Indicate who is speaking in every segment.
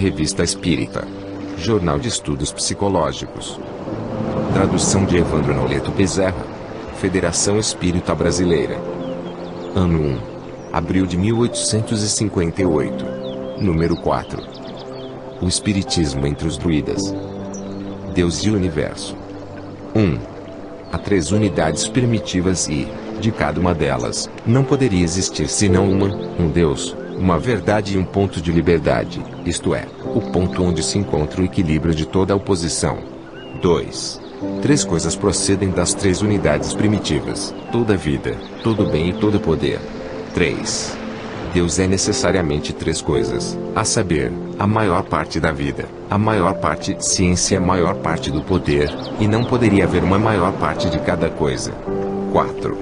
Speaker 1: Revista Espírita. Jornal de Estudos Psicológicos. Tradução de Evandro Noleto Bezerra. Federação Espírita Brasileira. Ano 1. Abril de 1858. Número 4. O Espiritismo entre os Druidas. Deus e o Universo. 1. Há 3 unidades primitivas e, de cada uma delas, não poderia existir senão um Deus, uma verdade e um ponto de liberdade, isto é, o ponto onde se encontra o equilíbrio de toda a oposição. 2. 3 coisas procedem das 3 unidades primitivas: toda vida, todo bem e todo poder. 3. Deus é necessariamente 3 coisas, a saber, a maior parte da vida, a maior parte de ciência e a maior parte do poder, e não poderia haver uma maior parte de cada coisa. 4.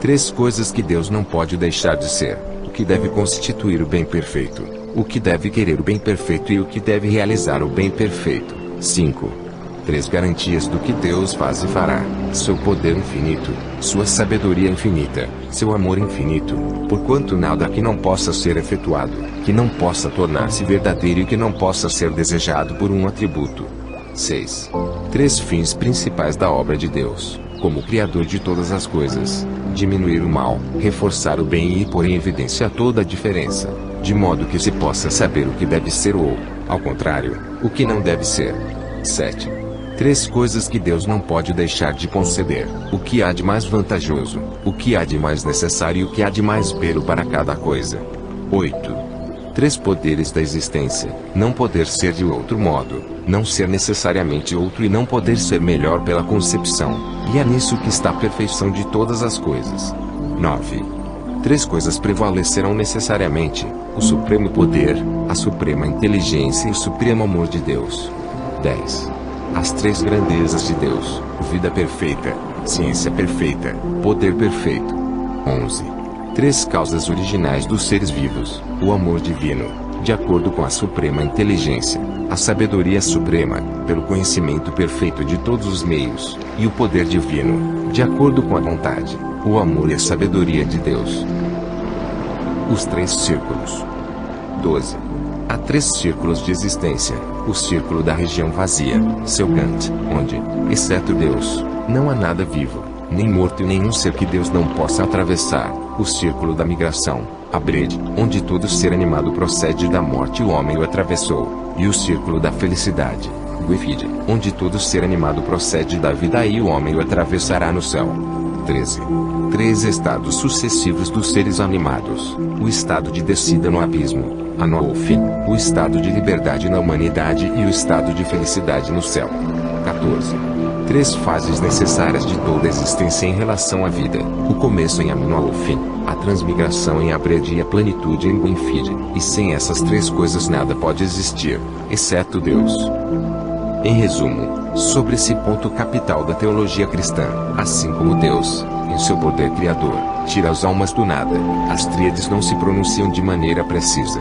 Speaker 1: 3 coisas que Deus não pode deixar de ser: o que deve constituir o bem perfeito, o que deve querer o bem perfeito e o que deve realizar o bem perfeito. 5. 3 garantias do que Deus faz e fará: seu poder infinito, sua sabedoria infinita, seu amor infinito, porquanto nada que não possa ser efetuado, que não possa tornar-se verdadeiro e que não possa ser desejado por um atributo. 6. 3 fins principais da obra de Deus, como Criador de todas as coisas: diminuir o mal, reforçar o bem e pôr em evidência toda a diferença, de modo que se possa saber o que deve ser ou, ao contrário, o que não deve ser. 7. 3 coisas que Deus não pode deixar de conceder: o que há de mais vantajoso, o que há de mais necessário e o que há de mais belo para cada coisa. 8. 3 poderes da existência: não poder ser de outro modo, não ser necessariamente outro e não poder ser melhor pela concepção, e é nisso que está a perfeição de todas as coisas. 9. 3 coisas prevalecerão necessariamente: o supremo poder, a suprema inteligência e o supremo amor de Deus. 10. As 3 grandezas de Deus: vida perfeita, ciência perfeita, poder perfeito. 11. 3 causas originais dos seres vivos: o amor divino, de acordo com a suprema inteligência, a sabedoria suprema, pelo conhecimento perfeito de todos os meios, e o poder divino, de acordo com a vontade, o amor e a sabedoria de Deus. Os 3 círculos. 12. Há 3 círculos de existência: o círculo da região vazia, seu Kant, onde, exceto Deus, não há nada vivo, nem morto e nenhum ser que Deus não possa atravessar; o círculo da migração, a Brede, onde todo ser animado procede da morte e o homem o atravessou; e o círculo da felicidade, Guefide, onde todo ser animado procede da vida e o homem o atravessará no céu. 13. 3 estados sucessivos dos seres animados: o estado de descida no abismo, Anolfim, o estado de liberdade na humanidade e o estado de felicidade no céu. 14. 3 fases necessárias de toda existência em relação à vida: o começo em Anolfim, a transmigração em Abrede e a plenitude em Guenfide, e sem essas 3 coisas nada pode existir, exceto Deus. Em resumo, sobre esse ponto capital da teologia cristã, assim como Deus, em seu poder criador, tira as almas do nada, as tríades não se pronunciam de maneira precisa.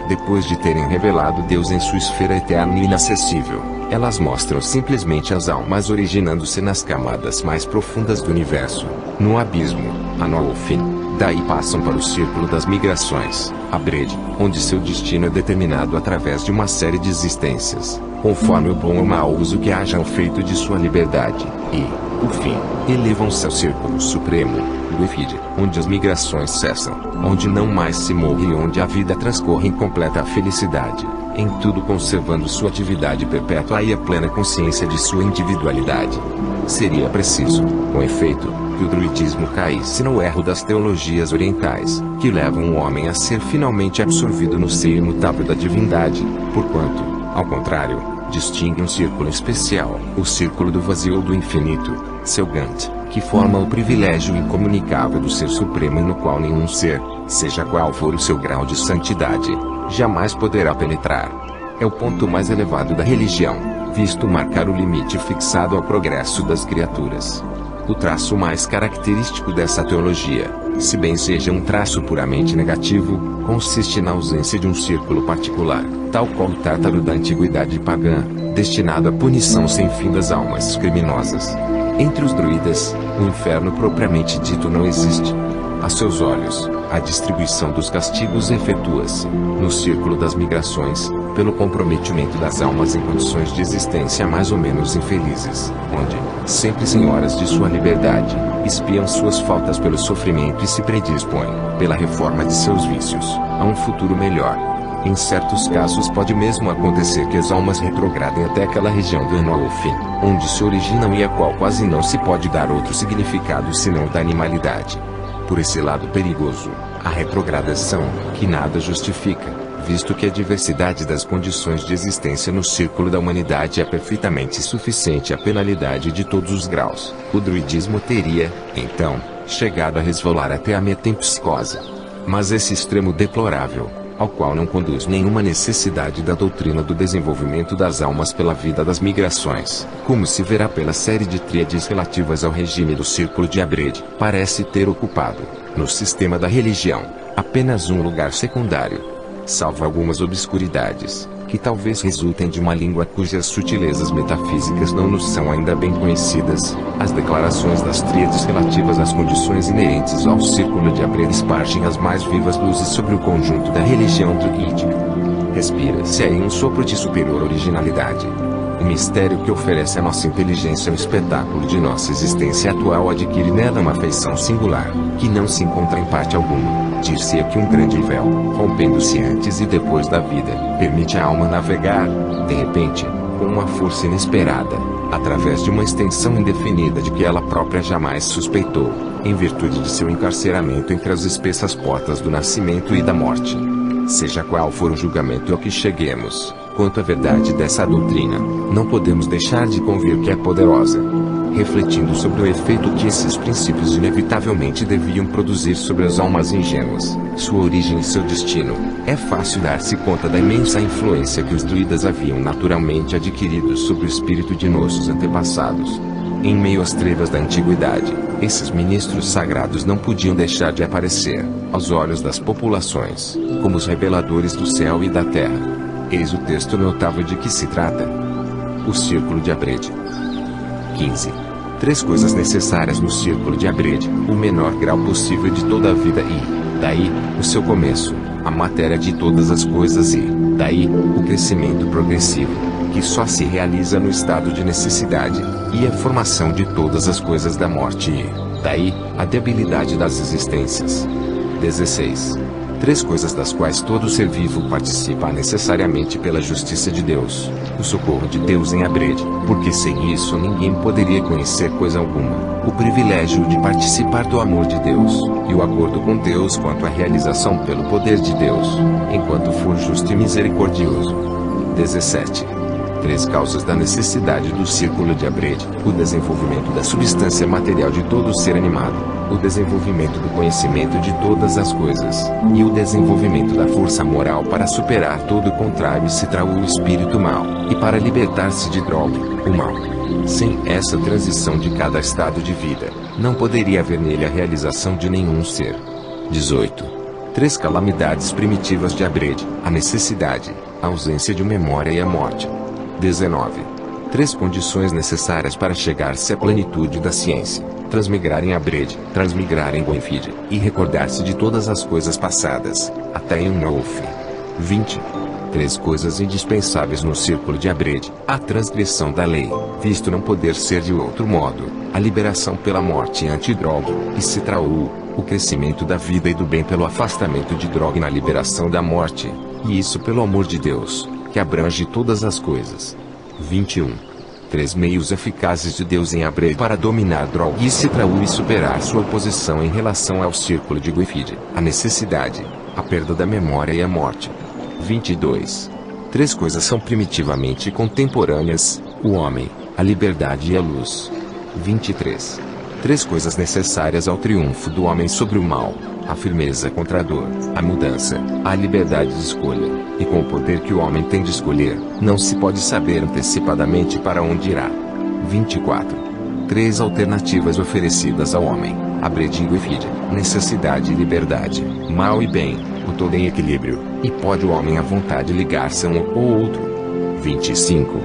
Speaker 1: Depois de terem revelado Deus em sua esfera eterna e inacessível, elas mostram simplesmente as almas originando-se nas camadas mais profundas do universo, no abismo, Anolfim. Daí passam para o círculo das migrações, a Brede, onde seu destino é determinado através de uma série de existências, conforme o bom ou mau uso que hajam feito de sua liberdade, e, por fim, elevam-se ao círculo supremo, Guefide, onde as migrações cessam, onde não mais se morre e onde a vida transcorre em completa felicidade, em tudo conservando sua atividade perpétua e a plena consciência de sua individualidade. Seria preciso, com efeito, que o druidismo caísse no erro das teologias orientais, que levam o homem a ser finalmente absorvido no seio imutável da divindade, porquanto, ao contrário, distingue um círculo especial, o círculo do vazio ou do infinito, seu Gant, que forma o privilégio incomunicável do Ser Supremo e no qual nenhum ser, seja qual for o seu grau de santidade, jamais poderá penetrar. É o ponto mais elevado da religião, visto marcar o limite fixado ao progresso das criaturas. O traço mais característico dessa teologia, se bem seja um traço puramente negativo, consiste na ausência de um círculo particular, tal qual o Tártaro da antiguidade pagã, destinado à punição sem fim das almas criminosas. Entre os druidas, o inferno propriamente dito não existe. A seus olhos, a distribuição dos castigos efetua-se, no círculo das migrações, pelo comprometimento das almas em condições de existência mais ou menos infelizes, onde, sempre senhoras de sua liberdade, espiam suas faltas pelo sofrimento e se predispõem, pela reforma de seus vícios, a um futuro melhor. Em certos casos pode mesmo acontecer que as almas retrogradem até aquela região do Enolfim, onde se originam e a qual quase não se pode dar outro significado senão da animalidade. Por esse lado perigoso, a retrogradação, que nada justifica, visto que a diversidade das condições de existência no círculo da humanidade é perfeitamente suficiente à penalidade de todos os graus, o druidismo teria, então, chegado a resvalar até a metempsicose. Mas esse extremo deplorável, ao qual não conduz nenhuma necessidade da doutrina do desenvolvimento das almas pela vida das migrações, como se verá pela série de tríades relativas ao regime do círculo de Abred, parece ter ocupado, no sistema da religião, apenas um lugar secundário. Salvo algumas obscuridades, que talvez resultem de uma língua cujas sutilezas metafísicas não nos são ainda bem conhecidas, as declarações das tríades relativas às condições inerentes ao círculo de Abred espargem as mais vivas luzes sobre o conjunto da religião druídica. Respira-se aí um sopro de superior originalidade. O mistério que oferece à nossa inteligência o espetáculo de nossa existência atual adquire nela uma feição singular, que não se encontra em parte alguma. Dir-se-ia que um grande véu, rompendo-se antes e depois da vida, permite à alma navegar, de repente, com uma força inesperada, através de uma extensão indefinida de que ela própria jamais suspeitou, em virtude de seu encarceramento entre as espessas portas do nascimento e da morte. Seja qual for o julgamento ao que cheguemos, quanto à verdade dessa doutrina, não podemos deixar de convir que é poderosa. Refletindo sobre o efeito que esses princípios inevitavelmente deviam produzir sobre as almas ingênuas, sua origem e seu destino, é fácil dar-se conta da imensa influência que os druidas haviam naturalmente adquirido sobre o espírito de nossos antepassados. Em meio às trevas da antiguidade, esses ministros sagrados não podiam deixar de aparecer, aos olhos das populações, como os reveladores do céu e da terra. Eis o texto notável de que se trata. O Círculo de Abred. 15. 3 coisas necessárias no Círculo de Abred, o menor grau possível de toda a vida e, daí, o seu começo, a matéria de todas as coisas e, daí, o crescimento progressivo, que só se realiza no estado de necessidade, e a formação de todas as coisas da morte e, daí, a debilidade das existências. 16. 3 coisas das quais todo ser vivo participa necessariamente pela justiça de Deus, o socorro de Deus em Abred, porque sem isso ninguém poderia conhecer coisa alguma, o privilégio de participar do amor de Deus, e o acordo com Deus quanto à realização pelo poder de Deus, enquanto for justo e misericordioso. 17. 3 causas da necessidade do círculo de Abred, o desenvolvimento da substância material de todo ser animado, o desenvolvimento do conhecimento de todas as coisas, e o desenvolvimento da força moral para superar todo o contrário se trau o espírito mau, e para libertar-se de Drog, o mal. Sem essa transição de cada estado de vida, não poderia haver nele a realização de nenhum ser. 18. 3 calamidades primitivas de Abred, a necessidade, a ausência de memória e a morte. 19. 3 condições necessárias para chegar-se à plenitude da ciência: transmigrar em Abred, transmigrar em Gwenfid, e recordar-se de todas as coisas passadas, até em Nolfin. 20. 3 coisas indispensáveis no círculo de Abred: a transgressão da lei, visto não poder ser de outro modo, a liberação pela morte anti-Drog, e se traú, o crescimento da vida e do bem pelo afastamento de Drog na liberação da morte, e isso pelo amor de Deus, que abrange todas as coisas. 21. 3 meios eficazes de Deus em Abred para dominar Drog e Citraú e superar sua oposição em relação ao círculo de Gwyfid: a necessidade, a perda da memória e a morte. 22. 3 coisas são primitivamente contemporâneas: o homem, a liberdade e a luz. 23. 3 coisas necessárias ao triunfo do homem sobre o mal: a firmeza contra a dor, a mudança, a liberdade de escolha, e com o poder que o homem tem de escolher, não se pode saber antecipadamente para onde irá. 24. 3 alternativas oferecidas ao homem: Abred e Gwyfid, necessidade e liberdade, mal e bem, o todo em equilíbrio, e pode o homem à vontade ligar-se a um ou outro. 25.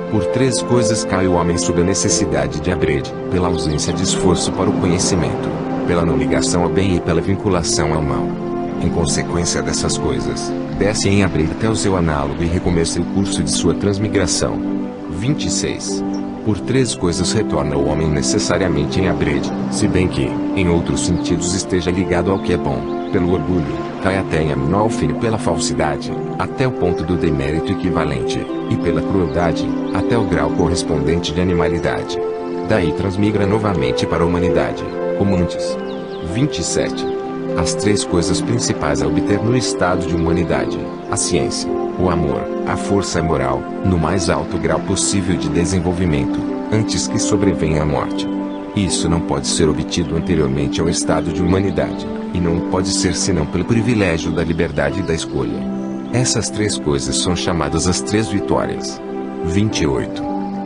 Speaker 1: Por 3 coisas cai o homem sob a necessidade de Abred: pela ausência de esforço para o conhecimento, pela não ligação ao bem e pela vinculação ao mal. Em consequência dessas coisas, desce em abril até o seu análogo e recomeça o curso de sua transmigração. 26. Por três coisas retorna o homem necessariamente em Abred, se bem que, em outros sentidos esteja ligado ao que é bom, pelo orgulho, cai até em Aminolfine pela falsidade, até o ponto do demérito equivalente, e pela crueldade, até o grau correspondente de animalidade. Daí transmigra novamente para a humanidade, como antes. 27. As três coisas principais a obter no estado de humanidade: a ciência, o amor, a força moral, no mais alto grau possível de desenvolvimento, antes que sobrevenha a morte. Isso não pode ser obtido anteriormente ao estado de humanidade, e não pode ser senão pelo privilégio da liberdade e da escolha. Essas três coisas são chamadas as três vitórias. 28.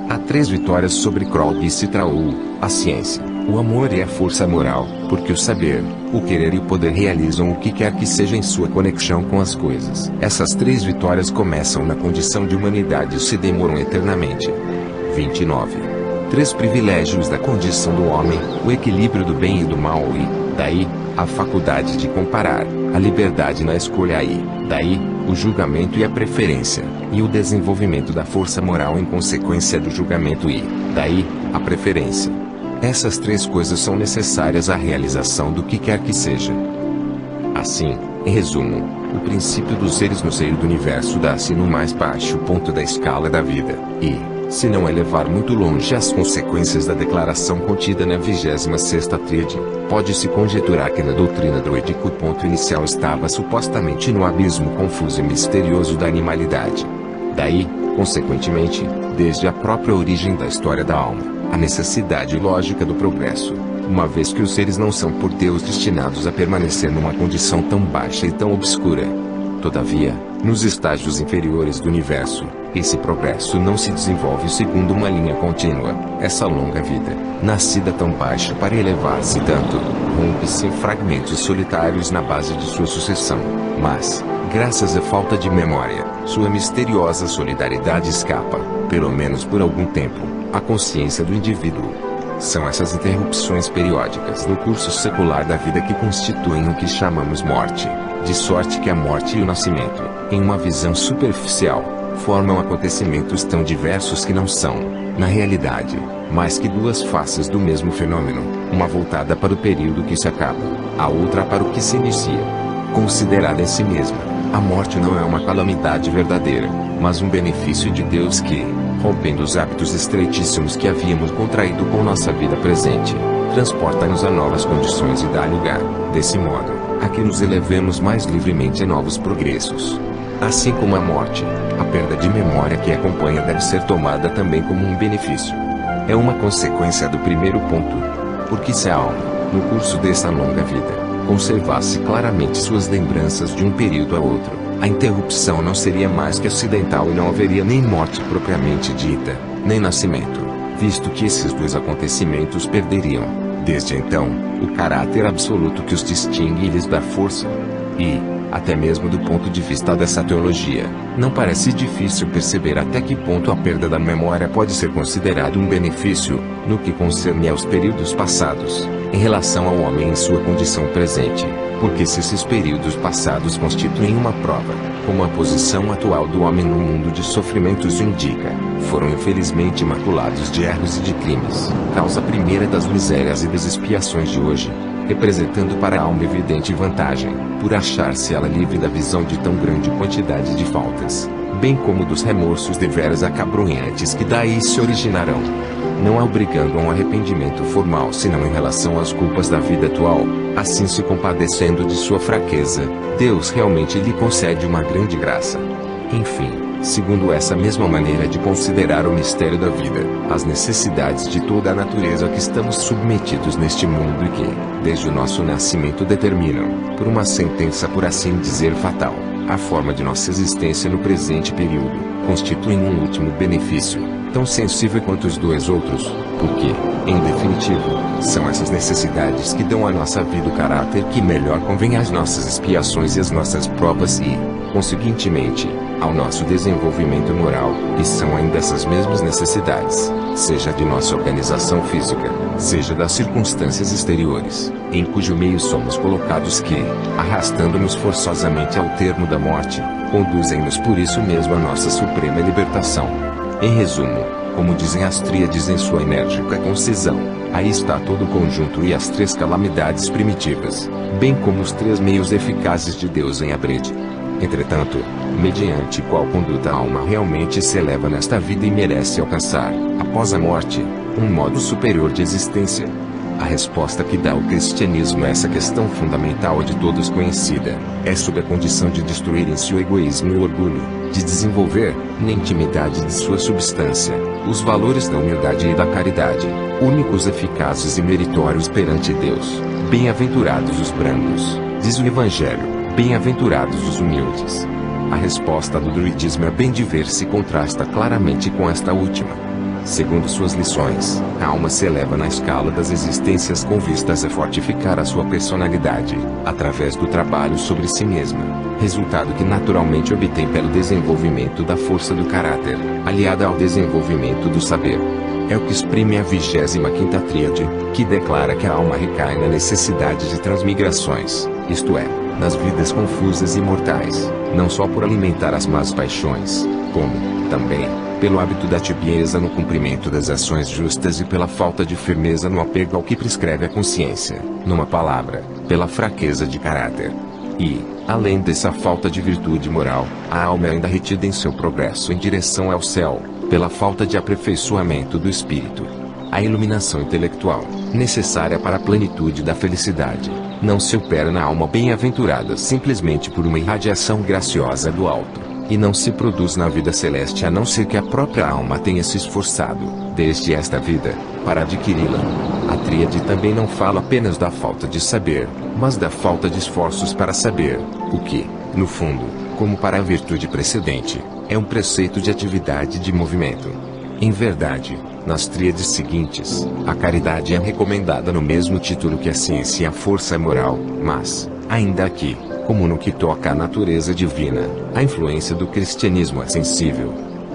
Speaker 1: Há três vitórias sobre Krog e Citraul: a ciência, o amor e a força moral, porque o saber, o querer e o poder realizam o que quer que seja em sua conexão com as coisas. Essas três vitórias começam na condição de humanidade e se demoram eternamente. 29. Três privilégios da condição do homem: o equilíbrio do bem e do mal e, daí, a faculdade de comparar, a liberdade na escolha e, daí, o julgamento e a preferência, e o desenvolvimento da força moral em consequência do julgamento e, daí, a preferência. Essas três coisas são necessárias à realização do que quer que seja. Assim, em resumo, o princípio dos seres no seio do universo dá-se no mais baixo ponto da escala da vida, e, se não elevar muito longe as consequências da declaração contida na 26ª tríade, pode-se conjecturar que na doutrina druídica o ponto inicial estava supostamente no abismo confuso e misterioso da animalidade. Daí, consequentemente, desde a própria origem da história da alma, a necessidade lógica do progresso, uma vez que os seres não são por Deus destinados a permanecer numa condição tão baixa e tão obscura. Todavia, nos estágios inferiores do universo, esse progresso não se desenvolve segundo uma linha contínua. Essa longa vida, nascida tão baixa para elevar-se tanto, rompe-se em fragmentos solitários na base de sua sucessão. Mas, graças à falta de memória, sua misteriosa solidariedade escapa, pelo menos por algum tempo, à consciência do indivíduo. São essas interrupções periódicas no curso secular da vida que constituem o que chamamos morte, de sorte que a morte e o nascimento, em uma visão superficial, formam acontecimentos tão diversos que não são, na realidade, mais que duas faces do mesmo fenômeno, uma voltada para o período que se acaba, a outra para o que se inicia. Considerada em si mesma, a morte não é uma calamidade verdadeira, mas um benefício de Deus que, rompendo os hábitos estreitíssimos que havíamos contraído com nossa vida presente, transporta-nos a novas condições e dá lugar, desse modo, a que nos elevemos mais livremente a novos progressos. Assim como a morte, a perda de memória que acompanha deve ser tomada também como um benefício. É uma consequência do primeiro ponto. Porque se a alma, no curso dessa longa vida, conservasse claramente suas lembranças de um período a outro, a interrupção não seria mais que acidental e não haveria nem morte propriamente dita, nem nascimento, visto que esses dois acontecimentos perderiam, desde então, o caráter absoluto que os distingue e lhes dá força. E, até mesmo do ponto de vista dessa teologia, não parece difícil perceber até que ponto a perda da memória pode ser considerado um benefício, no que concerne aos períodos passados, em relação ao homem em sua condição presente, porque se esses períodos passados constituem uma prova, como a posição atual do homem no mundo de sofrimentos indica, foram infelizmente maculados de erros e de crimes, causa primeira das misérias e das expiações de hoje, representando para a alma evidente vantagem, por achar-se ela livre da visão de tão grande quantidade de faltas, bem como dos remorsos deveras acabrunhantes que daí se originarão. Não a obrigando a um arrependimento formal senão em relação às culpas da vida atual, assim se compadecendo de sua fraqueza, Deus realmente lhe concede uma grande graça. Enfim, segundo essa mesma maneira de considerar o mistério da vida, as necessidades de toda a natureza a que estamos submetidos neste mundo e que, desde o nosso nascimento determinam, por uma sentença por assim dizer fatal, a forma de nossa existência no presente período, constituem um último benefício, tão sensível quanto os dois outros, porque, em definitivo, são essas necessidades que dão à nossa vida o caráter que melhor convém às nossas expiações e às nossas provas e, conseguintemente, ao nosso desenvolvimento moral, e são ainda essas mesmas necessidades, seja de nossa organização física, seja das circunstâncias exteriores, em cujo meio somos colocados que, arrastando-nos forçosamente ao termo da morte, conduzem-nos por isso mesmo à nossa suprema libertação. Em resumo, como dizem as tríades em sua enérgica concisão, aí está todo o conjunto e as três calamidades primitivas, bem como os três meios eficazes de Deus em Abrede. Entretanto, mediante qual conduta a alma realmente se eleva nesta vida e merece alcançar, após a morte, um modo superior de existência? A resposta que dá o cristianismo a essa questão fundamental de todos conhecida, é sob a condição de destruir em si o egoísmo e o orgulho, de desenvolver, na intimidade de sua substância, os valores da humildade e da caridade, únicos eficazes e meritórios perante Deus. Bem-aventurados os brandos, diz o Evangelho, bem-aventurados os humildes. A resposta do druidismo é bem de ver se contrasta claramente com esta última. Segundo suas lições, a alma se eleva na escala das existências com vistas a fortificar a sua personalidade, através do trabalho sobre si mesma, resultado que naturalmente obtém pelo desenvolvimento da força do caráter, aliada ao desenvolvimento do saber. É o que exprime a 25ª tríade, que declara que a alma recai na necessidade de transmigrações, isto é, nas vidas confusas e mortais, não só por alimentar as más paixões, como, também, pelo hábito da tibieza no cumprimento das ações justas e pela falta de firmeza no apego ao que prescreve a consciência, numa palavra, pela fraqueza de caráter. E, além dessa falta de virtude moral, a alma é ainda retida em seu progresso em direção ao céu, pela falta de aperfeiçoamento do espírito. A iluminação intelectual, necessária para a plenitude da felicidade, não se opera na alma bem-aventurada simplesmente por uma irradiação graciosa do alto, e não se produz na vida celeste a não ser que a própria alma tenha se esforçado, desde esta vida, para adquiri-la. A tríade também não fala apenas da falta de saber, mas da falta de esforços para saber, o que, no fundo, como para a virtude precedente, é um preceito de atividade e de movimento. Em verdade, nas tríades seguintes, a caridade é recomendada no mesmo título que a ciência e a força moral, mas, ainda aqui, como no que toca à natureza divina, a influência do cristianismo é sensível.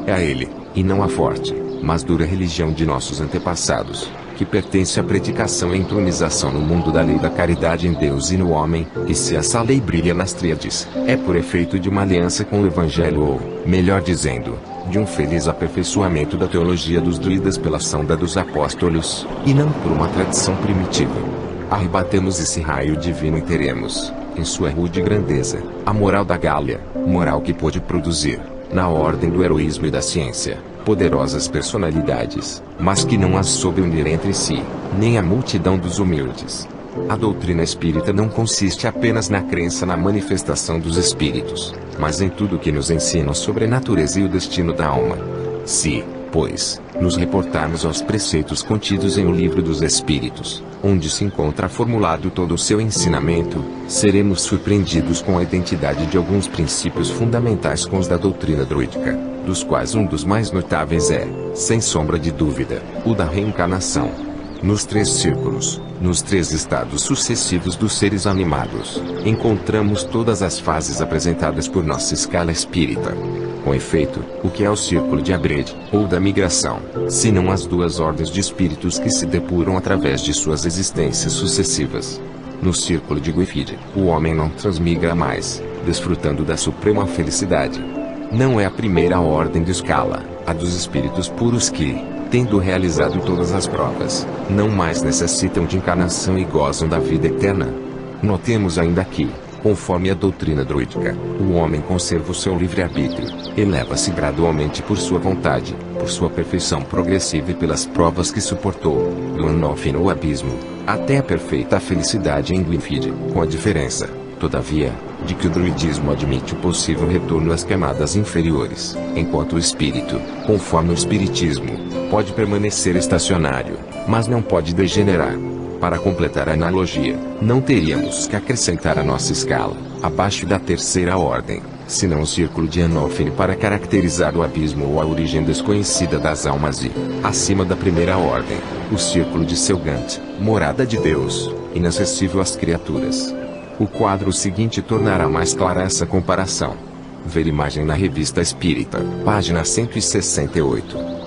Speaker 1: É a ele, e não à forte, mas dura religião de nossos antepassados, que pertence à predicação e entronização no mundo da lei da caridade em Deus e no homem, e se essa lei brilha nas tríades, é por efeito de uma aliança com o Evangelho ou, melhor dizendo, de um feliz aperfeiçoamento da teologia dos druidas pela sonda dos apóstolos, e não por uma tradição primitiva. Arrebatemos esse raio divino e teremos, em sua rude grandeza, a moral da Gália, moral que pôde produzir, na ordem do heroísmo e da ciência, poderosas personalidades, mas que não as soube unir entre si, nem a multidão dos humildes. A doutrina espírita não consiste apenas na crença na manifestação dos espíritos, mas em tudo que nos ensina sobre a natureza e o destino da alma. Se, pois, nos reportarmos aos preceitos contidos em O Livro dos Espíritos, onde se encontra formulado todo o seu ensinamento, seremos surpreendidos com a identidade de alguns princípios fundamentais com os da doutrina druídica, dos quais um dos mais notáveis é, sem sombra de dúvida, o da reencarnação. Nos três círculos, nos três estados sucessivos dos seres animados, encontramos todas as fases apresentadas por nossa escala espírita. Com efeito, o que é o círculo de Abrede, ou da migração, senão as duas ordens de espíritos que se depuram através de suas existências sucessivas? No círculo de Guifide, o homem não transmigra mais, desfrutando da suprema felicidade. Não é a primeira ordem de escala, a dos espíritos puros que, tendo realizado todas as provas, não mais necessitam de encarnação e gozam da vida eterna. Notemos ainda que, conforme a doutrina druídica, o homem conserva o seu livre-arbítrio, eleva-se gradualmente por sua vontade, por sua perfeição progressiva e pelas provas que suportou, do anófino abismo, até a perfeita felicidade em Gwynfide, com a diferença, todavia, de que o druidismo admite o possível retorno às camadas inferiores, enquanto o espírito, conforme o espiritismo, pode permanecer estacionário, mas não pode degenerar. Para completar a analogia, não teríamos que acrescentar a nossa escala, abaixo da terceira ordem, senão o círculo de Anófine para caracterizar o abismo ou a origem desconhecida das almas e, acima da primeira ordem, o círculo de Selgant, morada de Deus, inacessível às criaturas. O quadro seguinte tornará mais clara essa comparação. Ver imagem na Revista Espírita, página 168.